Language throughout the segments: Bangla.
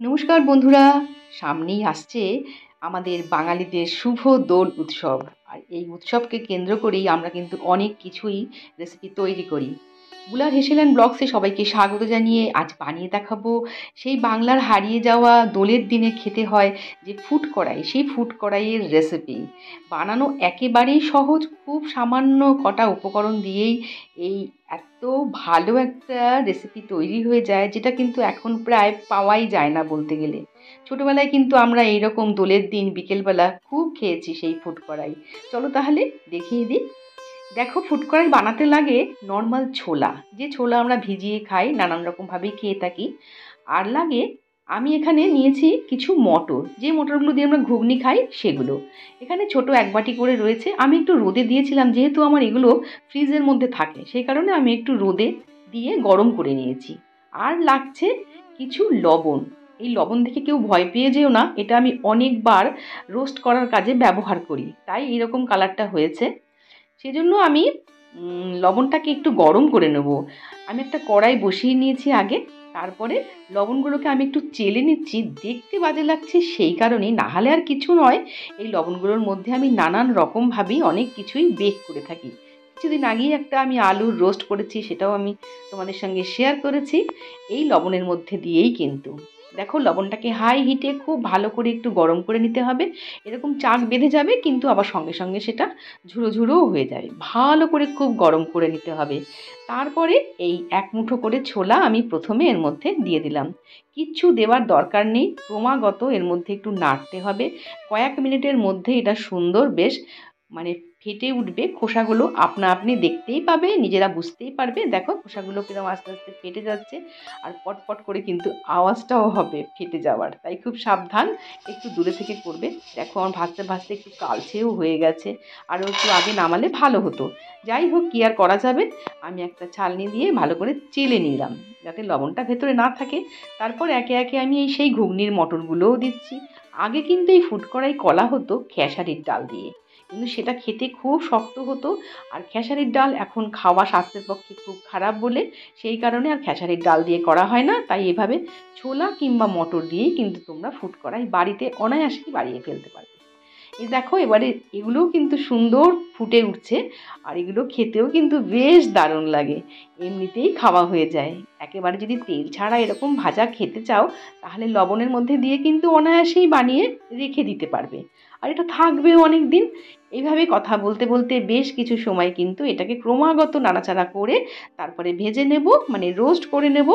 নমস্কার বন্ধুরা, সামনেই আসছে আমাদের বাঙালিদের শুভ দোল উৎসব। আর এই উৎসবকে কেন্দ্র করেই আমরা কিন্তু অনেক কিছুই রেসিপি তৈরি করি। বুলার হেসেলেন ব্লগসে সবাইকে স্বাগত জানিয়ে আজ বানিয়ে দেখাবো সেই বাংলার হারিয়ে যাওয়া দোলের দিনে খেতে হয় যে ফুড কড়াই, সেই ফুড কড়াইয়ের রেসিপি। বানানো একেবারেই সহজ, খুব সামান্য কটা উপকরণ দিয়েই এই এত ভালো একটা রেসিপি তৈরি হয়ে যায়, যেটা কিন্তু এখন প্রায় পাওয়াই যায় না বলতে গেলে। ছোটবেলায় কিন্তু আমরা এইরকম দোলের দিন বিকেলবেলা খুব খেয়েছি সেই ফুড কড়াই। চলো তাহলে দেখিয়ে দিই। দেখো, ফুড কড়াই বানাতে লাগে নর্মাল ছোলা, যে ছোলা আমরা ভিজিয়ে খাই, নানান রকমভাবেই খেয়ে থাকি। আর লাগে, আমি এখানে নিয়েছি কিছু মটর, যে মটরগুলো দিয়ে আমরা ঘুগনি খাই সেগুলো। এখানে ছোট এক বাটি করে রয়েছে। আমি একটু রোদে দিয়েছিলাম, যেহেতু আমার এগুলো ফ্রিজের মধ্যে থাকে, সেই কারণে আমি একটু রোদে দিয়ে গরম করে নিয়েছি। আর লাগছে কিছু লবণ। এই লবণ দেখে কেউ ভয় পেয়ে যেও না, এটা আমি অনেকবার রোস্ট করার কাজে ব্যবহার করি, তাই এরকম কালারটা হয়েছে। সেজন্য আমি লবণটাকে একটু গরম করে নেব। আমি একটা কড়াই বসিয়ে নিয়েছি আগে, তারপরে লবণগুলোকে আমি একটু চেলে নিচ্ছি। দেখতে বাজে লাগছে সেই কারণেই, না হলে আর কিছু নয়। এই লবণগুলোর মধ্যে আমি নানান রকমভাবেই অনেক কিছুই বেক করে থাকি। কিছুদিন আগেই একটা আমি আলুর রোস্ট করেছি, সেটাও আমি তোমাদের সঙ্গে শেয়ার করেছি এই লবণের মধ্যে দিয়েই। কিন্তু দেখো, লবণটাকে হাই হিটে খুব ভালো করে একটু গরম করে নিতে হবে। এরকম চাক বেঁধে যাবে, কিন্তু আবার সঙ্গে সঙ্গে সেটা ঝুরো ঝুরোও হয়ে যাবে। ভালো করে খুব গরম করে নিতে হবে। তারপরে এই এক মুঠো করে ছোলা আমি প্রথমে এর মধ্যে দিয়ে দিলাম। কিচ্ছু দেওয়ার দরকার নেই, ক্রমাগত এর মধ্যে একটু নাড়তে হবে। কয়েক মিনিটের মধ্যে এটা সুন্দর বেশ মানে ফেটে উঠবে। খোসাগুলো আপনা আপনি দেখতেই পাবে, নিজেরা বুঝতেই পারবে। দেখো, খোসাগুলো কিরকম আস্তে আস্তে ফেটে যাচ্ছে, আর পটপট করে কিন্তু আওয়াজটাও হবে ফেটে যাওয়ার, তাই খুব সাবধান, একটু দূরে থেকে করবে। দেখো, আমার ভাজতে ভাজতে একটু কালচেও হয়ে গেছে, আরও একটু আগে নামালে ভালো হতো। যাই হোক, কী আর করা যাবে। আমি একটা ছালনি দিয়ে ভালো করে চেলে নিলাম, যাতে লবণটা ভেতরে না থাকে। তারপর একে একে আমি এই সেই ঘুগনির মটরগুলোও দিচ্ছি। আগে কিন্তু এই ফুড কড়াই করা হতো খেসারির ডাল দিয়ে, কিন্তু সেটা খেতে খুব শক্ত হতো। আর খেসারির ডাল এখন খাওয়া স্বাস্থ্যের পক্ষে খুব খারাপ বলে, সেই কারণে আর খেসারির ডাল দিয়ে করা হয় না। তাই এভাবে ছোলা কিংবা মটর দিয়েই কিন্তু তোমরা ফুড কড়াই বাড়িতে অনায়াসেই বাড়িয়ে ফেলতে পারবে। এই দেখো, এবারে এগুলোও কিন্তু সুন্দর ফুটে উঠছে, আর এগুলো খেতেও কিন্তু বেশ দারুণ লাগে। এমনিতেই খাওয়া হয়ে যায়। একেবারে যদি তেল ছাড়া এরকম ভাজা খেতে চাও, তাহলে লবণের মধ্যে দিয়ে কিন্তু অনায়াসেই বানিয়ে রেখে দিতে পারবে, আর এটা থাকবেও অনেক দিন। এইভাবে কথা বলতে বলতে বেশ কিছু সময় কিন্তু এটাকে ক্রমাগত নাড়াচাড়া করে তারপরে ভেজে নেব, মানে রোস্ট করে নেব।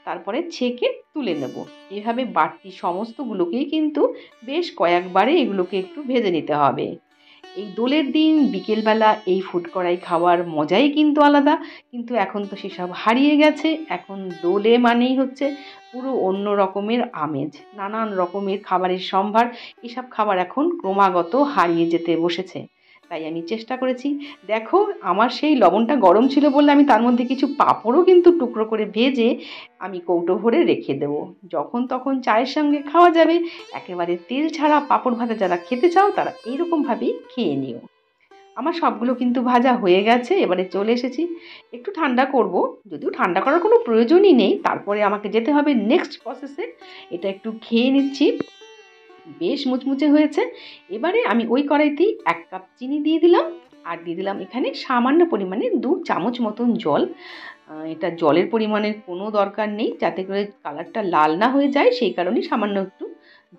তারপরে ছেঁকে তুলে নেব। এভাবে বাড়তি সমস্তগুলোকেই কিন্তু বেশ কয়েকবারে এগুলোকে একটু ভেজে নিতে হবে। এই দোলের দিন বিকেলবেলা এই ফুড কড়াই খাওয়ার মজাই কিন্তু আলাদা। কিন্তু এখন তো সেসব হারিয়ে গেছে। এখন দোলে মানেই হচ্ছে পুরো অন্য রকমের আমেজ, নানান রকমের খাবারের সম্ভার। এসব খাবার এখন ক্রমাগত হারিয়ে যেতে বসেছে। তাই আমি চেষ্টা করেছি। দেখো, আমার সেই লবণটা গরম ছিল বলে আমি তার মধ্যে কিছু পাঁপড়ও কিন্তু টুকরো করে ভেজে আমি কৌটো ভরে রেখে দেবো। যখন তখন চায়ের সঙ্গে খাওয়া যাবে। একেবারে তেল ছাড়া পাঁপড় ভাজা যারা খেতে চাও, তারা এইরকমভাবেই খেয়ে নিও। আমার সবগুলো কিন্তু ভাজা হয়ে গেছে, এবারে চলে এসেছি একটু ঠান্ডা করব। যদিও ঠান্ডা করার কোনো প্রয়োজনই নেই, তারপরে আমাকে যেতে হবে নেক্সট প্রসেসে। এটা একটু খেয়ে নিচ্ছি, বেশ মুচমুচে হয়েছে। এবারে আমি ওই কড়াইতেই 1 কাপ চিনি দিয়ে দিলাম, আর দিয়ে দিলাম এখানে সামান্য পরিমাণে 2 চামচ মতন জল। এটা জলের পরিমাণের কোনো দরকার নেই, যাতে করে কালারটা লাল না হয়ে যায়, সেই কারণেই সামান্য একটু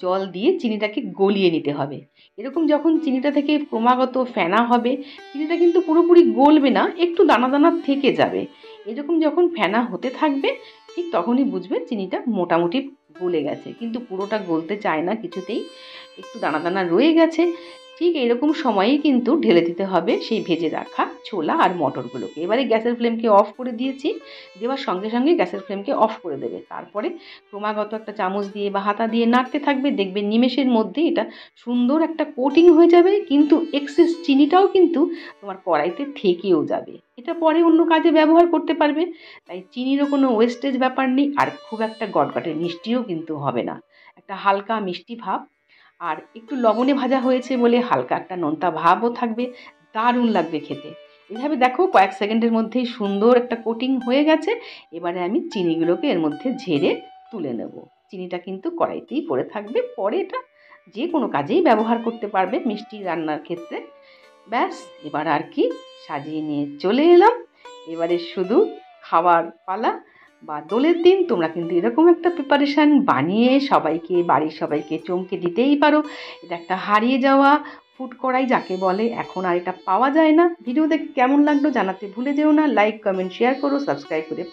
জল দিয়ে চিনিটাকে গলিয়ে নিতে হবে। এরকম যখন চিনিটা থেকে ক্রমাগত ফেনা হবে, চিনিটা কিন্তু পুরোপুরি গলবে না, একটু দানা দানা থেকে যাবে। এরকম যখন ফেনা হতে থাকবে, ঠিক তখনই বুঝবে চিনিটা মোটামুটি গলে গেছে, কিন্তু পুরোটা গলতে চায় না কিছুতেই, একটু দানা দানা রয়ে গেছে। ঠিক এরকম সময়েই কিন্তু ঢেলে দিতে হবে সেই ভেজে রাখা ছোলা আর মটরগুলোকে। এবারে গ্যাসের ফ্লেমকে অফ করে দিয়েছি। দেওয়ার সঙ্গে সঙ্গে গ্যাসের ফ্লেমকে অফ করে দেবে। তারপরে ক্রমাগত একটা চামচ দিয়ে বা হাতা দিয়ে নাড়তে থাকবে। দেখবে নিমেষের মধ্যে এটা সুন্দর একটা কোটিং হয়ে যাবে, কিন্তু এক্সেস চিনিটাও কিন্তু তোমার কড়াইতে থেকেও যাবে। এটা পরে অন্য কাজে ব্যবহার করতে পারবে। তাই চিনিরও কোনো ওয়েস্টেজ ব্যাপার নেই, আর খুব একটা গটগটে মিষ্টিও কিন্তু হবে না, একটা হালকা মিষ্টি ভাব। আর একটু লবণে ভাজা হয়েছে বলে হালকা একটা নোনতা ভাবও থাকবে। দারুণ লাগবে খেতে। এভাবে দেখো, কয়েক সেকেন্ডের মধ্যেই সুন্দর একটা কোটিং হয়ে গেছে। এবারে আমি চিনিগুলোকে এর মধ্যে ঝেড়ে তুলে নেব। চিনিটা কিন্তু কড়াইতেই পড়ে থাকবে, পরে এটা যে কোনো কাজেই ব্যবহার করতে পারবে মিষ্টি রান্নার ক্ষেত্রে। ব্যাস, এবার আর কি, সাজিয়ে নিয়ে চলে এলাম। এবারে শুধু খাওয়ার পালা। বা দোলের দিন তোমরা কিন্তু এরকম একটা প্রিপারেশান বানিয়ে সবাইকে, বাড়ির সবাইকে চমকে দিতেই পারো। এটা একটা হারিয়ে যাওয়া ফুড কড়াই যাকে বলে, এখন আর এটা পাওয়া যায় না। ভিডিও দেখে কেমন লাগলো জানাতে ভুলে যেও না। লাইক, কমেন্ট, শেয়ার করো, সাবস্ক্রাইব করে